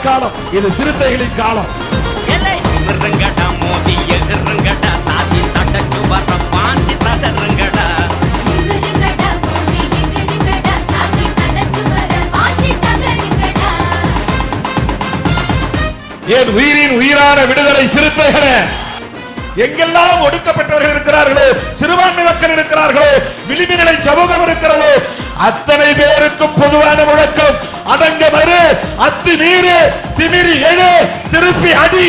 காலம், இது சிறுத்தைகளின் காலம். மோதி எதிர்ங்கடா சாதி தடச்சு வர பாஞ்சி தகருங்கடா. என் உயிரின் உயிரான விடுதலை சிறுத்தைகளே, எங்கெல்லாம் ஒடுக்கப்பட்டவர்கள் இருக்கிறார்களோ, சிறுபான்மை மக்கள் இருக்கிறார்களோ, விளிம்புநிலை சமூகம் இருக்கிறதோ, அத்தனை பேருக்கும் பொதுவான முழக்கம், அடங்க மறு, அத்து நீரு, திமிரி எழு, திருப்பி அடி.